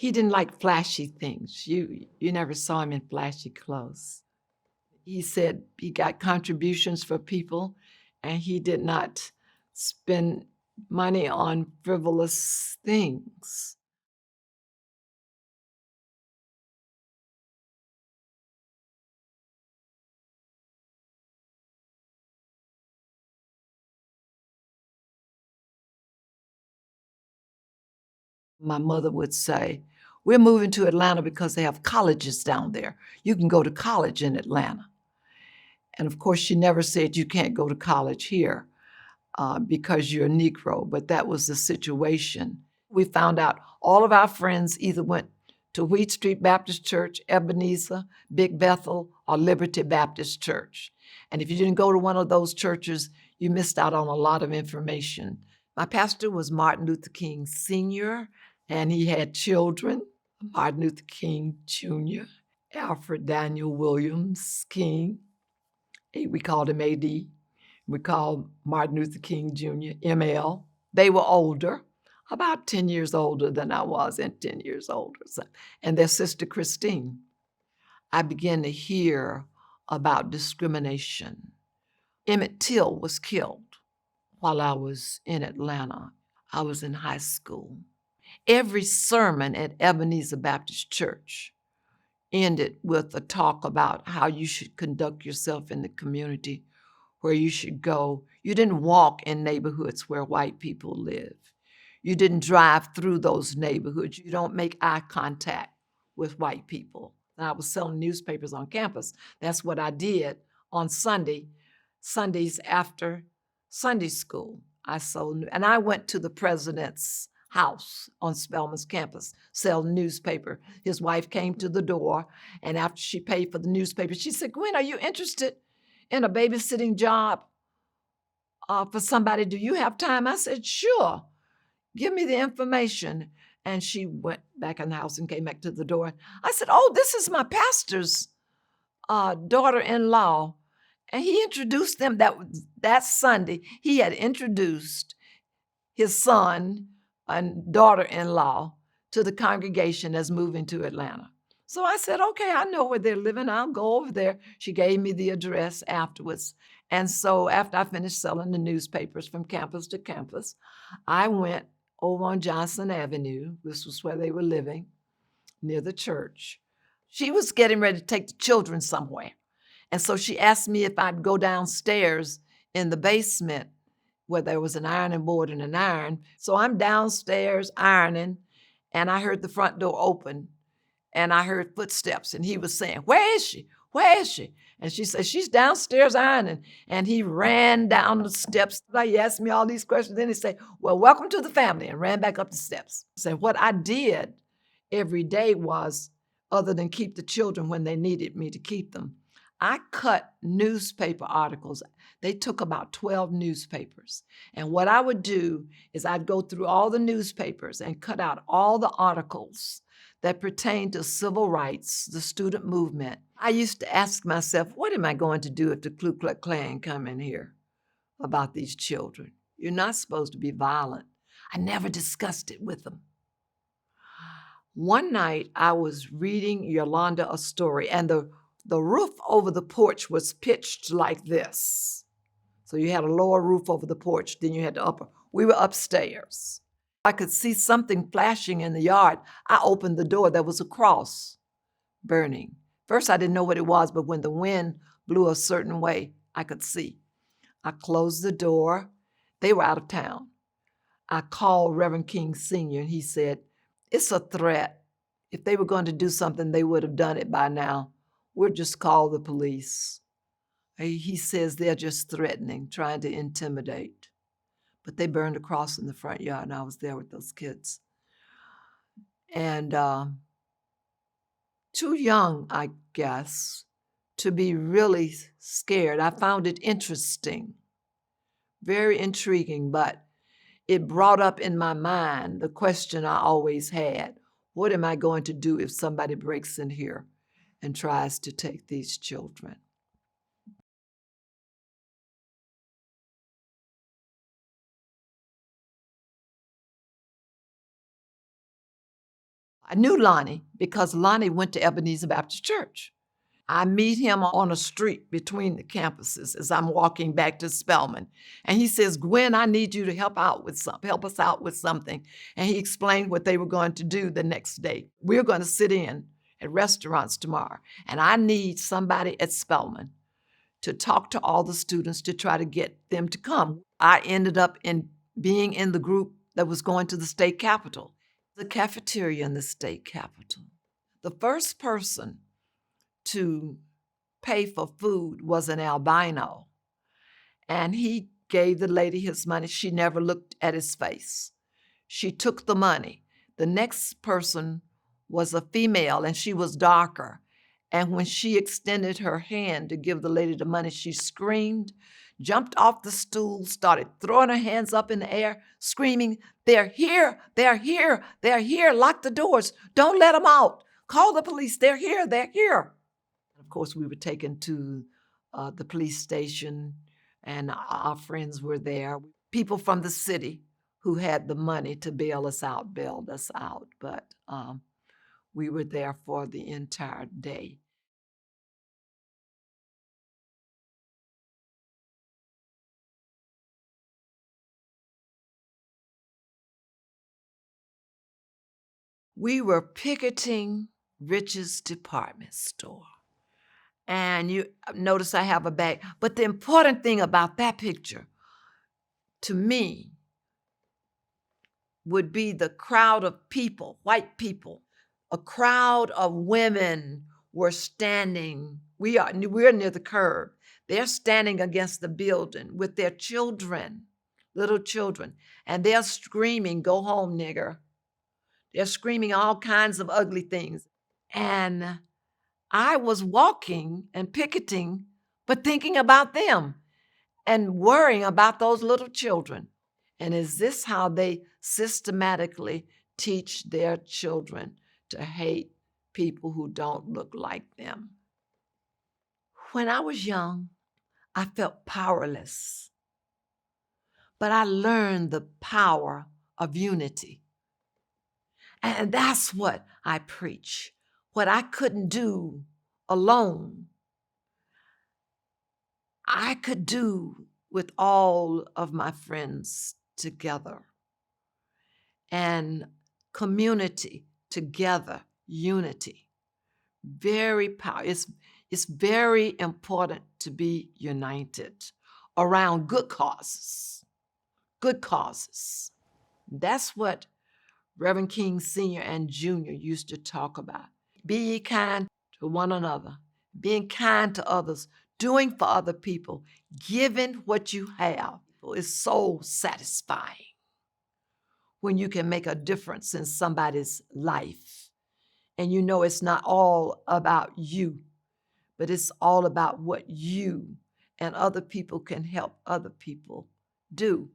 He didn't like flashy things. You never saw him in flashy clothes. He said he got contributions for people, and he did not spend money on frivolous things. My mother would say, "We're moving to Atlanta because they have colleges down there. You can go to college in Atlanta." And of course, she never said you can't go to college here because you're a Negro, but that was the situation. We found out all of our friends either went to Wheat Street Baptist Church, Ebenezer, Big Bethel, or Liberty Baptist Church. And if you didn't go to one of those churches, you missed out on a lot of information. My pastor was Martin Luther King Sr., and he had children, Martin Luther King Jr., Alfred Daniel Williams King. We called him AD. We called Martin Luther King Jr. ML. They were older, about 10 years older than I was, and 10 years older. And their sister Christine. I began to hear about discrimination. Emmett Till was killed while I was in Atlanta. I was in high school. Every sermon at Ebenezer Baptist Church ended with a talk about how you should conduct yourself in the community, where you should go. You didn't walk in neighborhoods where white people live. You didn't drive through those neighborhoods. You don't make eye contact with white people. And I was selling newspapers on campus. That's what I did on Sundays after Sunday school. I sold, and I went to the president's house on Spelman's campus, sell newspaper. His wife came to the door, and after she paid for the newspaper, she said, "Gwen, are you interested in a babysitting job for somebody? Do you have time?" I said, "Sure. Give me the information." And she went back in the house and came back to the door. I said, "Oh, this is my pastor's daughter-in-law." And he introduced them that Sunday. He had introduced his son and daughter-in-law to the congregation that's moving to Atlanta. So I said, "Okay, I know where they're living. I'll go over there." She gave me the address afterwards. And so after I finished selling the newspapers from campus to campus, I went over on Johnson Avenue. This was where they were living, near the church. She was getting ready to take the children somewhere. And so she asked me if I'd go downstairs in the basement where there was an ironing board and an iron. So I'm downstairs ironing, and I heard the front door open, and I heard footsteps, and he was saying, "Where is she? Where is she?" And she said, "She's downstairs ironing." And he ran down the steps. He asked me all these questions. Then he said, "Well, welcome to the family," and ran back up the steps. So what I did every day was, other than keep the children when they needed me to keep them, I cut newspaper articles. They took about 12 newspapers. And what I would do is I'd go through all the newspapers and cut out all the articles that pertain to civil rights, the student movement. I used to ask myself, what am I going to do if the Ku Klux Klan come in here about these children? You're not supposed to be violent. I never discussed it with them. One night I was reading Yolanda a story, and the roof over the porch was pitched like this. So you had a lower roof over the porch, then you had the upper. We were upstairs. I could see something flashing in the yard. I opened the door. There was a cross burning. First, I didn't know what it was, but when the wind blew a certain way, I could see. I closed the door. They were out of town. I called Reverend King Sr., and he said, "It's a threat. If they were going to do something, they would have done it by now. We'll just call the police." He says they're just threatening, trying to intimidate. But they burned a cross in the front yard, and I was there with those kids. And too young, I guess, to be really scared. I found it interesting, very intriguing, but it brought up in my mind the question I always had: what am I going to do if somebody breaks in here and tries to take these children? I knew Lonnie because Lonnie went to Ebenezer Baptist Church. I meet him on a street between the campuses as I'm walking back to Spelman. And he says, Gwen, I need you to help us out with something. And he explained what they were going to do the next day. We're going to sit in at restaurants tomorrow. And I need somebody at Spelman to talk to all the students to try to get them to come. I ended up being in the group that was going to the state capitol, the cafeteria in the state capitol. The first person to pay for food was an albino, and he gave the lady his money. She never looked at his face. She took the money. The next person was a female, and she was darker. And when she extended her hand to give the lady the money, she screamed, jumped off the stool, started throwing her hands up in the air, screaming, "They're here, they're here, they're here, lock the doors, don't let them out, call the police, they're here, they're here." Of course, we were taken to the police station, and our friends were there. People from the city who had the money to bail us out bailed us out, but we were there for the entire day. We were picketing Rich's department store. And you notice I have a bag. But the important thing about that picture, to me, would be the crowd of people, white people. A crowd of women were standing. We're near the curb. They're standing against the building with their children, little children, and they're screaming, "Go home, nigger." They're screaming all kinds of ugly things. And I was walking and picketing, but thinking about them and worrying about those little children. And is this how they systematically teach their children to hate people who don't look like them? When I was young, I felt powerless, but I learned the power of unity. And that's what I preach. What I couldn't do alone, I could do with all of my friends together. And community together, unity. Very powerful. It's very important to be united around good causes. Good causes. That's what Reverend King Sr. and Jr. used to talk about. Be ye kind to one another, being kind to others, doing for other people, giving what you have is so satisfying when you can make a difference in somebody's life. And you know it's not all about you, but it's all about what you and other people can help other people do.